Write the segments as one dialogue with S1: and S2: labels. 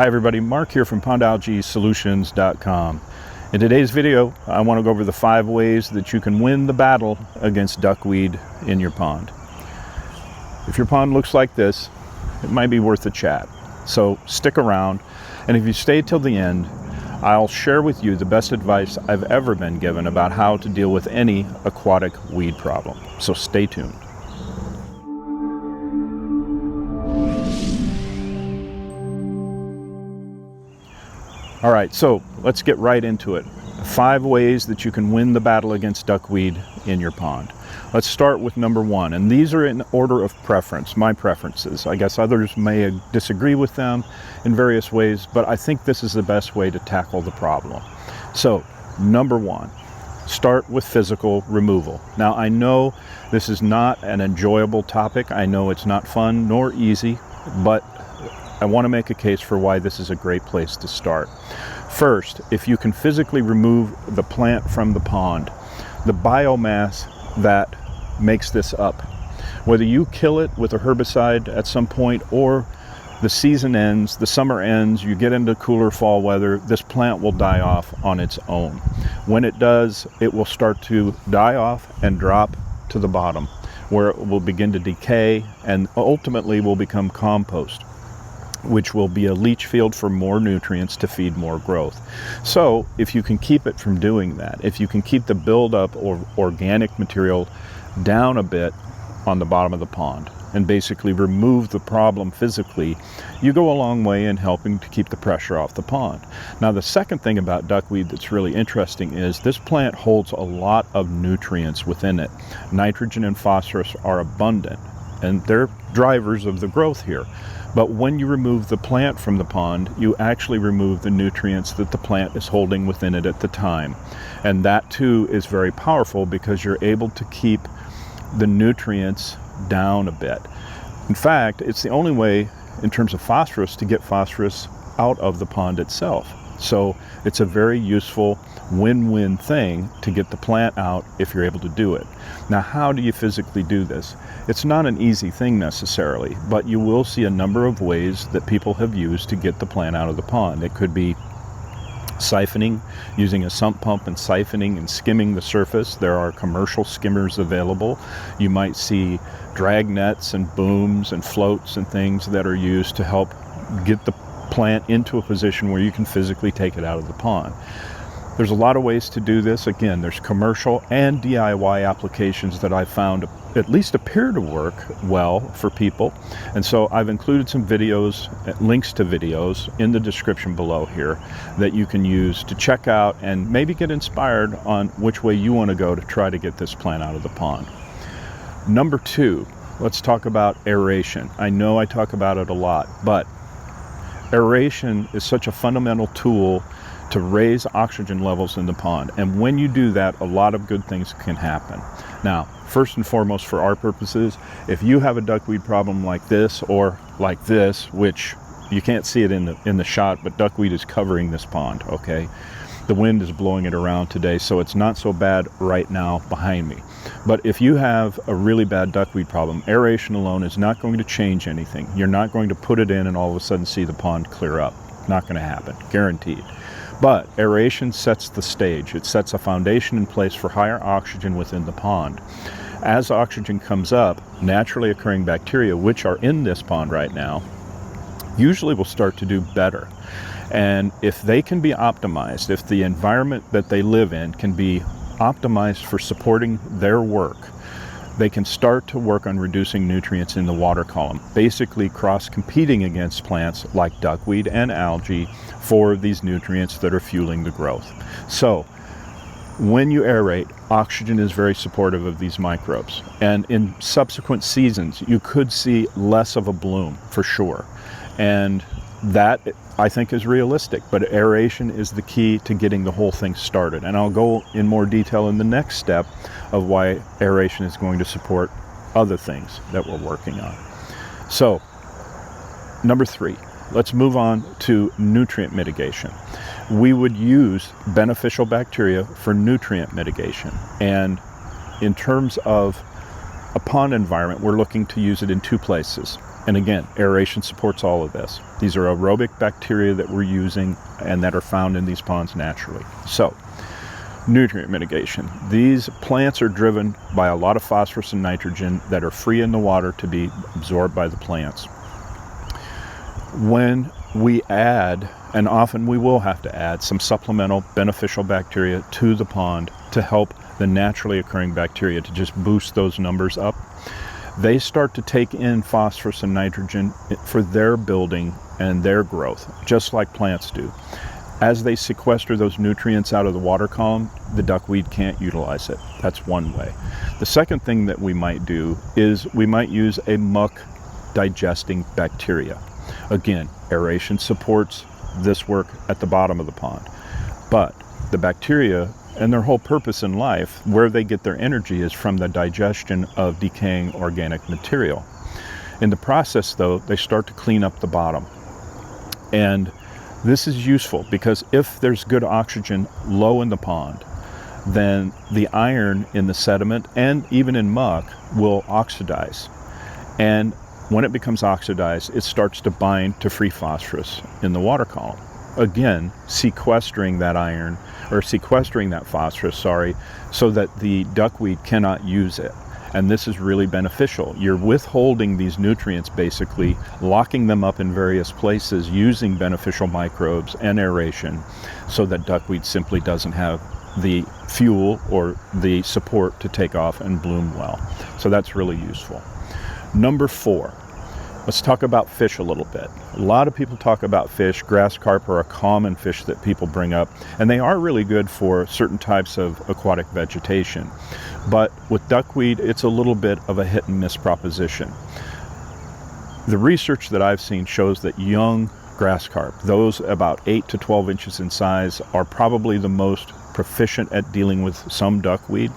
S1: Hi everybody, Mark here from PondAlgaeSolutions.com. In today's video, I want to go over the 5 ways that you can win the battle against duckweed in your pond. If your pond looks like this, it might be worth a chat. So stick around, and if you stay till the end, I'll share with you the best advice I've ever been given about how to deal with any aquatic weed problem. So stay tuned. All right, so let's get right into it. 5 ways that you can win the battle against duckweed in your pond. Let's start with number 1, and these are in order of preference, my preferences. I guess others may disagree with them in various ways, but I think this is the best way to tackle the problem. So, number 1, start with physical removal. Now, I know this is not an enjoyable topic. I know it's not fun nor easy, but I want to make a case for why this is a great place to start. First, if you can physically remove the plant from the pond, the biomass that makes this up, whether you kill it with a herbicide at some point or the season ends, the summer ends, you get into cooler fall weather, this plant will die off on its own. When it does, it will start to die off and drop to the bottom, where it will begin to decay and ultimately will become compost, which will be a leach field for more nutrients to feed more growth. So if you can keep it from doing that, if you can keep the buildup of organic material down a bit on the bottom of the pond and basically remove the problem physically, you go a long way in helping to keep the pressure off the pond. Now, the second thing about duckweed that's really interesting is this plant holds a lot of nutrients within it. Nitrogen and phosphorus are abundant, and they're drivers of the growth here. But when you remove the plant from the pond, you actually remove the nutrients that the plant is holding within it at the time. And that too is very powerful because you're able to keep the nutrients down a bit. In fact, it's the only way in terms of phosphorus to get phosphorus out of the pond itself. So it's a very useful win-win thing to get the plant out if you're able to do it. Now, how do you physically do this? It's not an easy thing necessarily, but you will see a number of ways that people have used to get the plant out of the pond. It could be siphoning, using a sump pump and siphoning and skimming the surface. There are commercial skimmers available. You might see drag nets and booms and floats and things that are used to help get the plant into a position where you can physically take it out of the pond. There's a lot of ways to do this. Again, there's commercial and DIY applications that I found at least appear to work well for people. And so I've included some videos, links to videos in the description below here that you can use to check out and maybe get inspired on which way you want to go to try to get this plant out of the pond. Number 2, let's talk about aeration. I know I talk about it a lot, but aeration is such a fundamental tool to raise oxygen levels in the pond. And when you do that, a lot of good things can happen. Now, first and foremost, for our purposes, if you have a duckweed problem like this or like this, which you can't see it in the shot, but duckweed is covering this pond, okay? The wind is blowing it around today, so it's not so bad right now behind me. But if you have a really bad duckweed problem, aeration alone is not going to change anything. You're not going to put it in and all of a sudden see the pond clear up. Not going to happen, guaranteed. But aeration sets the stage. It sets a foundation in place for higher oxygen within the pond. As oxygen comes up, naturally occurring bacteria, which are in this pond right now, usually will start to do better. And if they can be optimized, if the environment that they live in can be optimized for supporting their work, they can start to work on reducing nutrients in the water column, basically cross-competing against plants like duckweed and algae for these nutrients that are fueling the growth. So when you aerate, oxygen is very supportive of these microbes. And in subsequent seasons, you could see less of a bloom for sure. And that, I think, is realistic, but aeration is the key to getting the whole thing started. And I'll go in more detail in the next step of why aeration is going to support other things that we're working on. So, number 3, let's move on to nutrient mitigation. We would use beneficial bacteria for nutrient mitigation. And in terms of a pond environment, we're looking to use it in 2 places. And again, aeration supports all of this. These are aerobic bacteria that we're using and that are found in these ponds naturally. So, nutrient mitigation. These plants are driven by a lot of phosphorus and nitrogen that are free in the water to be absorbed by the plants. When we add, and often we will have to add, some supplemental beneficial bacteria to the pond to help the naturally occurring bacteria to just boost those numbers up, they start to take in phosphorus and nitrogen for their building and their growth, just like plants do. As they sequester those nutrients out of the water column, the duckweed can't utilize it. That's one way. The second thing that we might do is we might use a muck digesting bacteria. Again, aeration supports this work at the bottom of the pond. But the bacteria and their whole purpose in life, where they get their energy, is from the digestion of decaying organic material. In the process, though, they start to clean up the bottom. And this is useful because if there's good oxygen low in the pond, then the iron in the sediment and even in muck will oxidize. And when it becomes oxidized, it starts to bind to free phosphorus in the water column. Again, sequestering that iron, or sequestering that phosphorus, so that the duckweed cannot use it. And this is really beneficial. You're withholding these nutrients, basically locking them up in various places using beneficial microbes and aeration, so that duckweed simply doesn't have the fuel or the support to take off and bloom well. So that's really useful. Number 4, let's talk about fish a little bit. A lot of people talk about fish. Grass carp are a common fish that people bring up, and they are really good for certain types of aquatic vegetation. But with duckweed, it's a little bit of a hit and miss proposition. The research that I've seen shows that young grass carp, those about 8 to 12 inches in size, are probably the most proficient at dealing with some duckweed.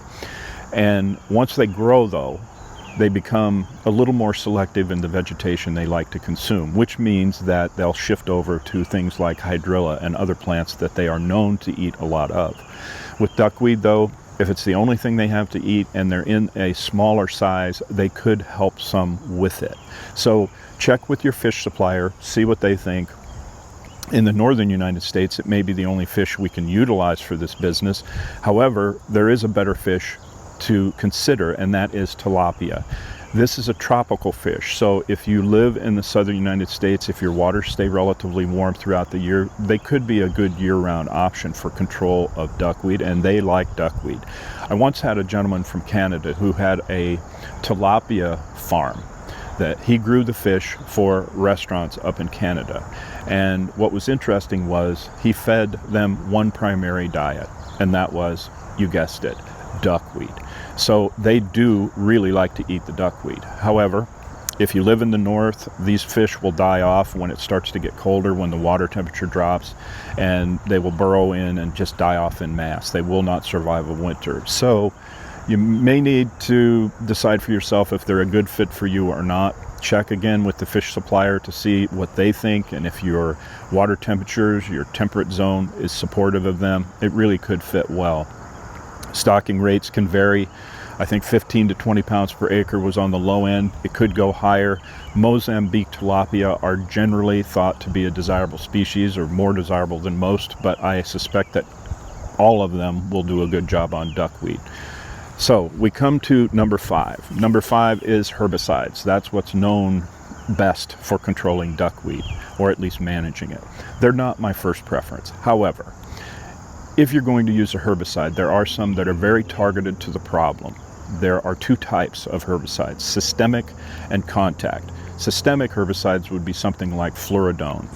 S1: And once they grow, though, they become a little more selective in the vegetation they like to consume, which means that they'll shift over to things like hydrilla and other plants that they are known to eat a lot of. With duckweed, though, if it's the only thing they have to eat and they're in a smaller size, they could help some with it. So check with your fish supplier, see what they think. In the northern United States, it may be the only fish we can utilize for this business. However, there is a better fish to consider, and that is tilapia. This is a tropical fish, so if you live in the southern United States, if your waters stay relatively warm throughout the year, they could be a good year-round option for control of duckweed, and they like duckweed. I once had a gentleman from Canada who had a tilapia farm that he grew the fish for restaurants up in Canada. And what was interesting was he fed them one primary diet, and that was, you guessed it, duckweed. So they do really like to eat the duckweed. However, if you live in the north, these fish will die off when it starts to get colder, when the water temperature drops, and they will burrow in and just die off in mass. They will not survive a winter. So you may need to decide for yourself if they're a good fit for you or not. Check again with the fish supplier to see what they think, and if your water temperatures, your temperate zone is supportive of them, it really could fit well. Stocking rates can vary. I think 15 to 20 pounds per acre was on the low end. It could go higher. Mozambique tilapia are generally thought to be a desirable species, or more desirable than most, but I suspect that all of them will do a good job on duckweed. So we come to number 5. Number 5 is herbicides. That's what's known best for controlling duckweed, or at least managing it. They're not my first preference. However, if you're going to use a herbicide, there are some that are very targeted to the problem. There are 2 types of herbicides, systemic and contact. Systemic herbicides would be something like fluoridone.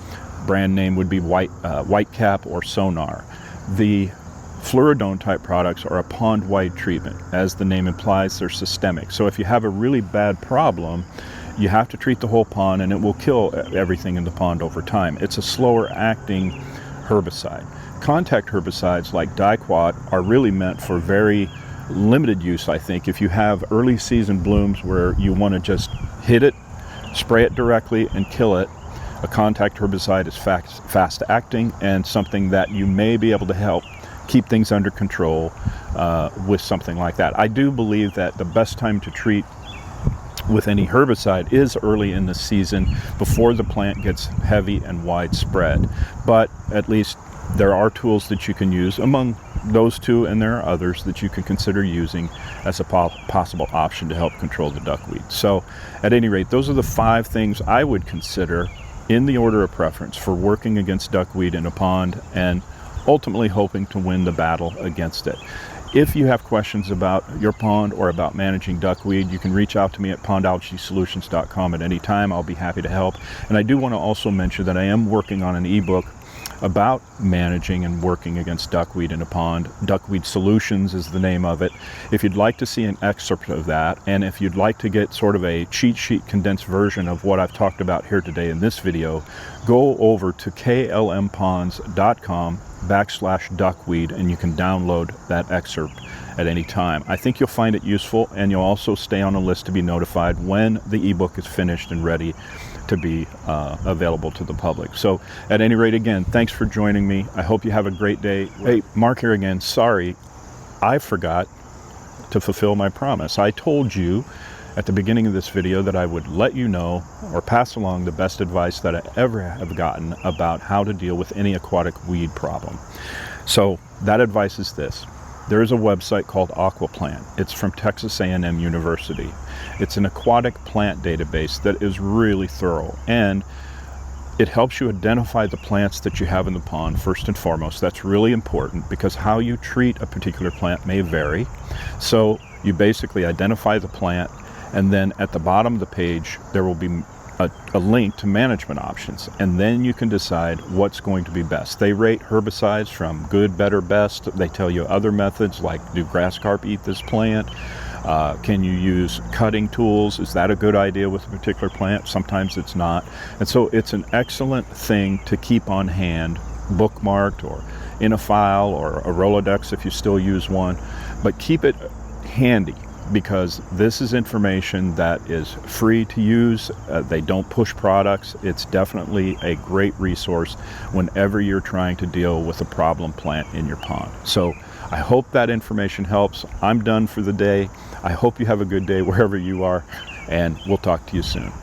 S1: Brand name would be Whitecap or Sonar. The fluoridone type products are a pond-wide treatment. As the name implies, they're systemic. So if you have a really bad problem, you have to treat the whole pond, and it will kill everything in the pond over time. It's a slower acting herbicide. Contact herbicides like Duckweed are really meant for very limited use, I think. If you have early season blooms where you want to just hit it, spray it directly, and kill it, a contact herbicide is fast acting and something that you may be able to help keep things under control with something like that. I do believe that the best time to treat with any herbicide is early in the season before the plant gets heavy and widespread. But at least there are tools that you can use among those two, and there are others that you can consider using as a possible option to help control the duckweed. So at any rate, those are the 5 things I would consider in the order of preference for working against duckweed in a pond and ultimately hoping to win the battle against it. If you have questions about your pond or about managing duckweed, you can reach out to me at pondalgasolutions.com at any time. I'll be happy to help. And I do want to also mention that I am working on an ebook about managing and working against duckweed in a pond. Duckweed Solutions is the name of it. If you'd like to see an excerpt of that, and if you'd like to get sort of a cheat sheet condensed version of what I've talked about here today in this video, go over to klmponds.com/duckweed and you can download that excerpt at any time. I think you'll find it useful, and you'll also stay on a list to be notified when the ebook is finished and ready to be available to the public. So at any rate, again, thanks for joining me. I hope you have a great day. Hey, Mark here again. Sorry, I forgot to fulfill my promise. I told you at the beginning of this video that I would let you know or pass along the best advice that I ever have gotten about how to deal with any aquatic weed problem. So that advice is this. There is a website called Aquaplant. It's from Texas A&M University. It's an aquatic plant database that is really thorough, and it helps you identify the plants that you have in the pond first and foremost. That's really important because how you treat a particular plant may vary. So you basically identify the plant, and then at the bottom of the page there will be a link to management options, and then you can decide what's going to be best. They rate herbicides from good, better, best. They tell you other methods like, do grass carp eat this plant? Can you use cutting tools? Is that a good idea with a particular plant? Sometimes it's not. And so it's an excellent thing to keep on hand, bookmarked or in a file or a Rolodex if you still use one, but keep it handy, because this is information that is free to use. They don't push products. It's definitely a great resource whenever you're trying to deal with a problem plant in your pond. So I hope that information helps. I'm done for the day. I hope you have a good day wherever you are, and we'll talk to you soon.